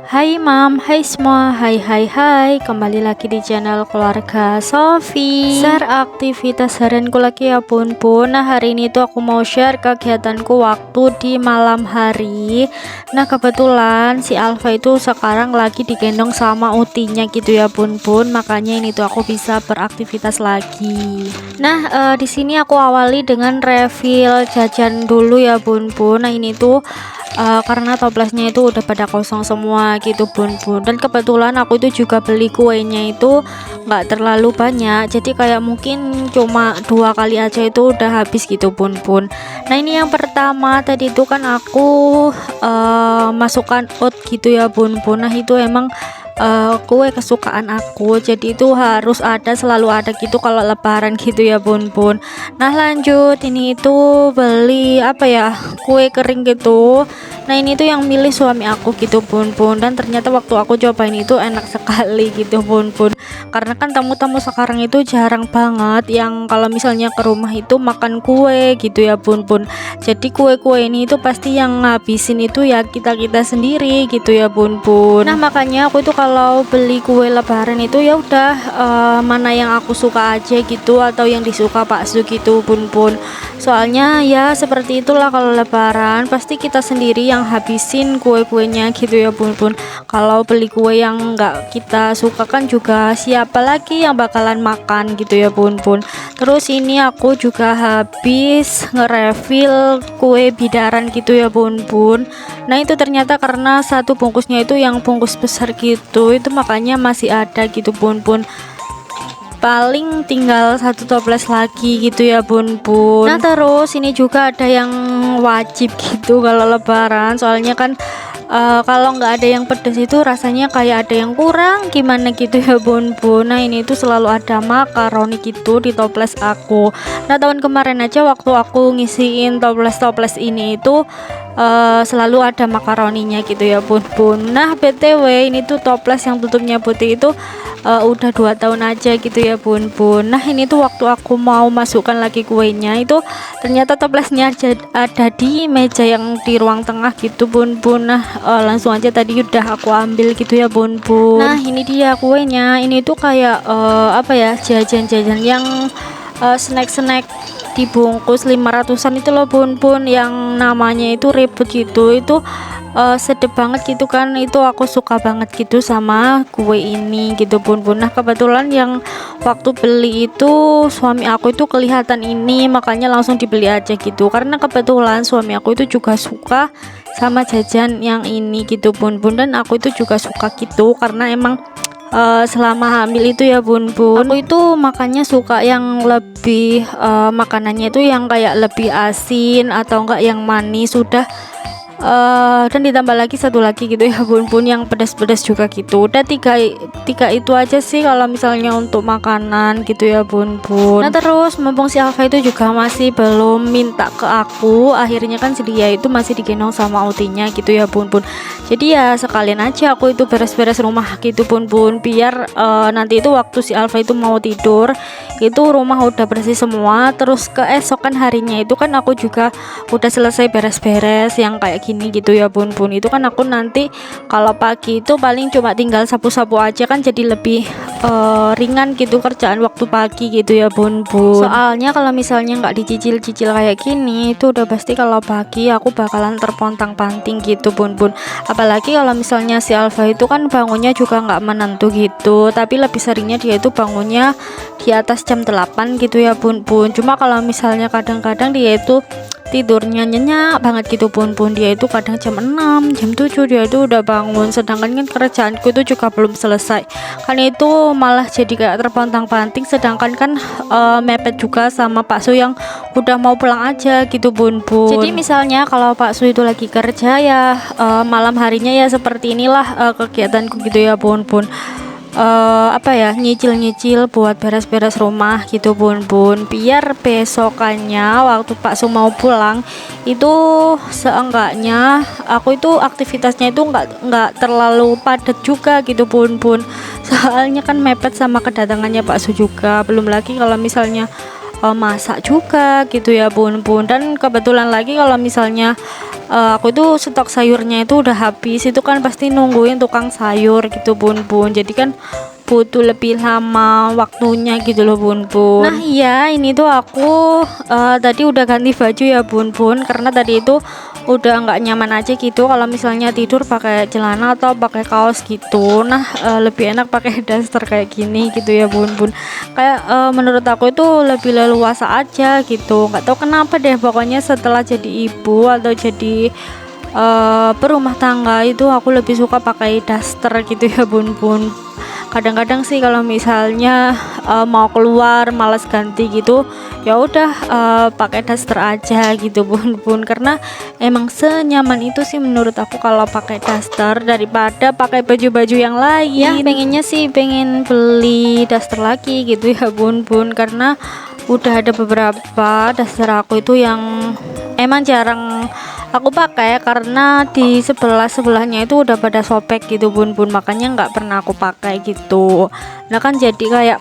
Hai Mam, hai semua, hai, kembali lagi di channel keluarga Sofi. Share aktivitas harianku lagi ya bun. Nah hari ini tuh aku mau share kegiatanku waktu di malam hari. Nah kebetulan si Alfa itu sekarang lagi digendong sama utinya gitu ya bun. Makanya ini tuh aku bisa beraktivitas lagi. Nah di sini aku awali dengan refill jajan dulu ya bun. Nah ini tuh karena toplesnya itu udah pada kosong semua gitu bun. Dan kebetulan aku itu juga beli kuenya itu nggak terlalu banyak, jadi kayak mungkin cuma 2 kali aja itu udah habis gitu bun. Nah ini yang pertama tadi itu kan aku masukkan oat gitu ya bun. Nah itu emang kue kesukaan aku, jadi itu harus ada, selalu ada gitu kalau lebaran gitu ya bun. Nah lanjut, ini itu beli apa ya, kue kering gitu. Nah ini tuh yang milih suami aku gitu bun. Dan ternyata waktu aku cobain itu enak sekali gitu bun. Karena kan tamu-tamu sekarang itu jarang banget yang kalau misalnya ke rumah itu makan kue gitu ya bun. Jadi kue-kue ini itu pasti yang ngabisin itu ya kita-kita sendiri gitu ya bun. Nah makanya aku itu kalau beli kue lebaran itu ya udah mana yang aku suka aja gitu, atau yang disuka Pak Su gitu bun. Soalnya ya seperti itulah, kalau lebaran pasti kita sendiri yang habisin kue-kuenya gitu ya bun. Kalau beli kue yang nggak kita suka kan juga siapa lagi yang bakalan makan gitu ya bun. Terus ini aku juga habis nge-refill kue bidaran gitu ya bun. Nah itu ternyata karena satu bungkusnya itu yang bungkus besar gitu, itu makanya masih ada gitu bun. Paling tinggal satu toples lagi gitu ya bun. Nah terus ini juga ada yang wajib gitu kalau lebaran, soalnya kan kalau nggak ada yang pedes itu rasanya kayak ada yang kurang gimana gitu ya bun. Nah ini tuh selalu ada makaroni gitu di toples aku. Nah tahun kemarin aja waktu aku ngisiin toples ini itu selalu ada makaroninya gitu ya bun. Nah btw ini tuh toples yang tutupnya putih itu udah 2 tahun aja gitu ya bun. Nah ini tuh waktu aku mau masukkan lagi kuenya itu ternyata toplesnya ada di meja yang di ruang tengah gitu bun. Nah langsung aja tadi udah aku ambil gitu ya bun. Nah ini dia kuenya, ini tuh kayak apa ya, jajan-jajan yang snack dibungkus 500-an itu loh bun. Yang namanya itu ribut gitu, itu sedep banget gitu kan, itu aku suka banget gitu sama kue ini gitu bun. Nah kebetulan yang waktu beli itu suami aku itu kelihatan ini, makanya langsung dibeli aja gitu, karena kebetulan suami aku itu juga suka sama jajan yang ini gitu bun. Dan aku itu juga suka gitu karena emang selama hamil itu ya bun, aku itu makannya suka yang lebih makanannya itu yang kayak lebih asin atau enggak yang manis sudah, dan ditambah lagi satu lagi gitu ya bun, yang pedas-pedas juga gitu. Udah tiga itu aja sih kalau misalnya untuk makanan gitu ya bun. Nah terus mumpung si Alfa itu juga masih belum minta ke aku, akhirnya kan si dia itu masih digendong sama utinya gitu ya bun. Jadi ya sekalian aja aku itu beres-beres rumah gitu bun, biar nanti itu waktu si Alfa itu mau tidur itu rumah udah bersih semua. Terus keesokan harinya itu kan aku juga udah selesai beres-beres yang kayak gini gitu ya bun. Itu kan aku nanti kalau pagi itu paling cuma tinggal sapu-sapu aja kan, jadi lebih ringan gitu kerjaan waktu pagi gitu ya bun. Soalnya kalau misalnya nggak dicicil-cicil kayak gini itu udah pasti kalau pagi aku bakalan terpontang-panting gitu bun. Apalagi kalau misalnya si Alfa itu kan bangunnya juga nggak menentu gitu, tapi lebih seringnya dia itu bangunnya di atas jam 8 gitu ya bun. Cuma kalau misalnya kadang-kadang dia itu tidurnya nyenyak banget gitu bun. Dia itu kadang jam 6 jam 7 dia itu udah bangun, sedangkan kan kerjaanku itu juga belum selesai kan, itu malah jadi kayak terpontang-panting, sedangkan kan mepet juga sama Pak Su yang udah mau pulang aja gitu bun. Jadi misalnya kalau Pak Su itu lagi kerja ya malam harinya ya seperti inilah kegiatanku gitu ya bun. Apa ya, nyicil-nyicil buat beres-beres rumah gitu bun. Biar besokannya waktu Pak Su mau pulang itu seenggaknya aku itu aktivitasnya itu nggak terlalu padat juga gitu bun. Soalnya kan mepet sama kedatangannya Pak Su juga, belum lagi kalau misalnya masak juga gitu ya bun. Dan kebetulan lagi kalau misalnya aku itu stok sayurnya itu udah habis, itu kan pasti nungguin tukang sayur gitu bun. Jadi kan butuh lebih lama waktunya gitu loh bun. Nah iya, ini tuh aku tadi udah ganti baju ya bun, karena tadi itu udah nggak nyaman aja gitu kalau misalnya tidur pakai celana atau pakai kaos gitu. Nah lebih enak pakai daster kayak gini gitu ya bun. Kayak menurut aku itu lebih leluasa aja gitu, nggak tahu kenapa deh, pokoknya setelah jadi ibu atau jadi berumah tangga itu aku lebih suka pakai daster gitu ya bun. Kadang-kadang sih kalau misalnya mau keluar malas ganti gitu, ya udah pakai daster aja gitu bun, karena emang senyaman itu sih menurut aku kalau pakai daster daripada pakai baju-baju yang lain. Ya pengennya sih pengen beli daster lagi gitu ya bun, karena udah ada beberapa daster aku itu yang emang jarang aku pakai karena di sebelahnya itu udah pada sobek gitu bun, makanya nggak pernah aku pakai gitu. Nah kan jadi kayak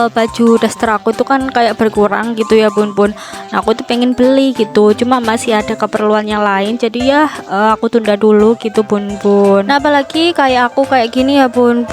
baju daster aku itu kan kayak berkurang gitu ya bun. Nah aku tuh pengen beli gitu, cuma masih ada keperluan yang lain, jadi ya aku tunda dulu gitu bun. Nah apalagi kayak aku kayak gini ya bun,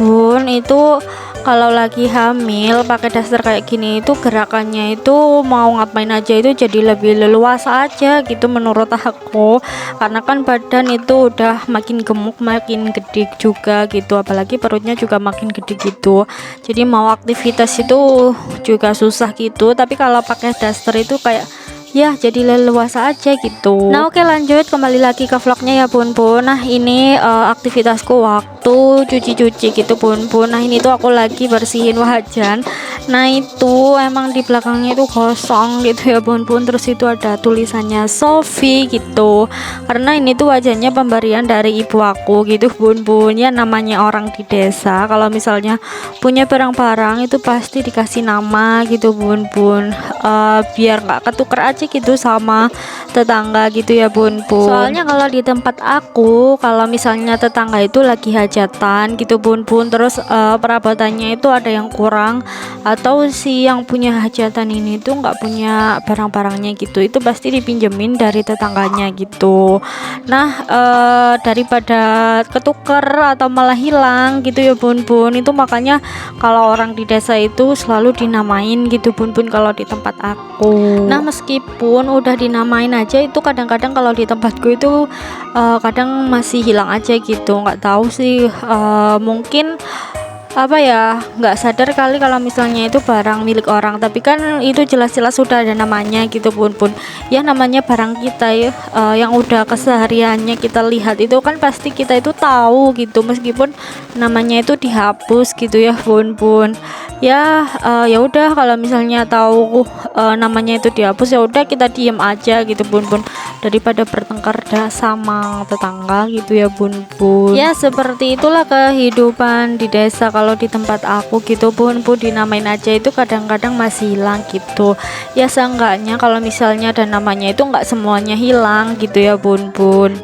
itu kalau lagi hamil pakai daster kayak gini itu gerakannya itu mau ngapain aja itu jadi lebih leluasa aja gitu menurut aku, karena kan badan itu udah makin gemuk, makin gede juga gitu, apalagi perutnya juga makin gede gitu, jadi mau aktivitas itu juga susah gitu. Tapi kalau pakai daster itu kayak ya jadi leluasa aja gitu. Nah oke, lanjut kembali lagi ke vlognya ya bun. Nah ini aktivitasku waktu cuci-cuci gitu bun. Nah ini tuh aku lagi bersihin wajan. Nah itu emang di belakangnya itu kosong gitu ya bun. Terus itu ada tulisannya Sofi gitu, karena ini tuh wajannya pemberian dari ibu aku gitu bun. Ya namanya orang di desa kalau misalnya punya barang-barang itu pasti dikasih nama gitu bun. Biar nggak ketuker aja gitu sama tetangga gitu ya bun. Soalnya kalau di tempat aku, kalau misalnya tetangga itu lagi hajatan gitu bun, terus perabotannya itu ada yang kurang atau si yang punya hajatan ini tuh nggak punya barang-barangnya gitu, itu pasti dipinjemin dari tetangganya gitu. Nah daripada ketuker atau malah hilang gitu ya bun, itu makanya kalau orang di desa itu selalu dinamain gitu bun kalau di tempat aku. Nah meskipun udah dinamain aja itu kadang-kadang kalau di tempatku itu kadang masih hilang aja gitu, nggak tahu sih, mungkin apa ya, nggak sadar kali kalau misalnya itu barang milik orang, tapi kan itu jelas-jelas sudah ada namanya gitu bun. Ya namanya barang kita ya, yang udah kesehariannya kita lihat itu kan pasti kita itu tahu gitu, meskipun namanya itu dihapus gitu ya bun. Ya ya udah kalau misalnya tahu namanya itu dihapus, ya udah kita diem aja gitu bun, daripada bertengkar sama tetangga gitu ya bun. Ya seperti itulah kehidupan di desa kalau di tempat aku gitu bun, dinamain aja itu kadang-kadang masih hilang gitu. Ya seenggaknya kalau misalnya ada namanya itu nggak semuanya hilang gitu ya bun.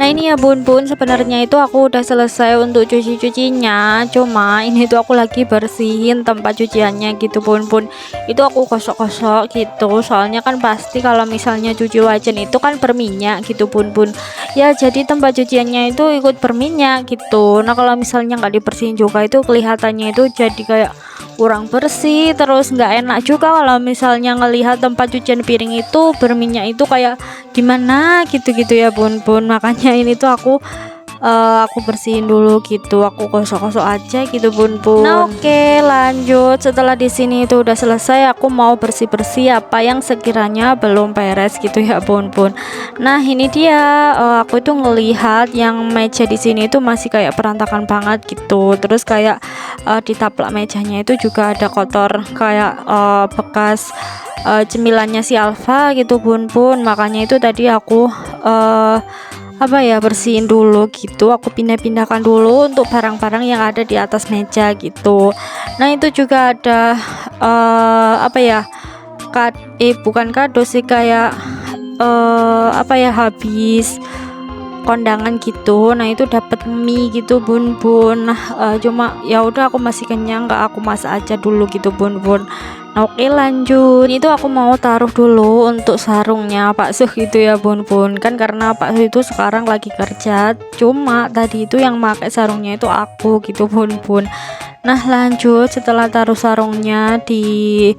Nah ini ya bun, sebenarnya itu aku udah selesai untuk cucinya, cuma ini tuh aku lagi bersihin tempat cuciannya gitu bun. Itu aku kosok-kosok gitu, soalnya kan pasti kalau misalnya cuci wajan itu kan berminyak gitu bun. Ya jadi tempat cuciannya itu ikut berminyak gitu. Nah kalau misalnya nggak dibersihin juga itu kelihatannya itu jadi kayak kurang bersih, terus nggak enak juga kalau misalnya ngelihat tempat cucian piring itu berminyak itu kayak gimana gitu ya bun. Makanya ini tuh aku bersihin dulu gitu, aku gosok-gosok aja gitu bun. Nah oke, lanjut. Setelah di sini itu udah selesai, aku mau bersih-bersih apa yang sekiranya belum beres gitu ya bun. Nah ini dia, aku itu ngelihat yang meja di sini itu masih kayak berantakan banget gitu, terus kayak di taplak mejanya itu juga ada kotor kayak bekas cemilannya si Alfa gitu bun. Makanya itu tadi aku apa ya, bersihin dulu gitu, aku pindah-pindahkan dulu untuk barang-barang yang ada di atas meja gitu. Nah itu juga ada apa ya, bukan kado sih, kayak apa ya, habis kondangan gitu. Nah itu dapat mie gitu bun. Nah cuma ya udah, aku masih kenyang, nggak aku masak aja dulu gitu bun. Oke lanjut, itu aku mau taruh dulu untuk sarungnya Pak Suh gitu ya bun, kan karena Pak Suh itu sekarang lagi kerja, cuma tadi itu yang pakai sarungnya itu aku gitu bun. Nah lanjut, setelah taruh sarungnya di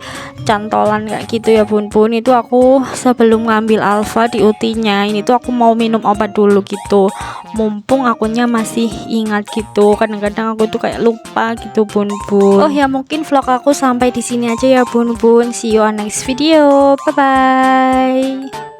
cantolan kayak gitu ya bun, itu aku sebelum ngambil alfa di utinya ini tuh aku mau minum obat dulu gitu, mumpung akunya masih ingat gitu. Kadang-kadang aku tuh kayak lupa gitu bun. Oh ya, mungkin vlog aku sampai di sini aja ya bun. See you on next video, bye bye.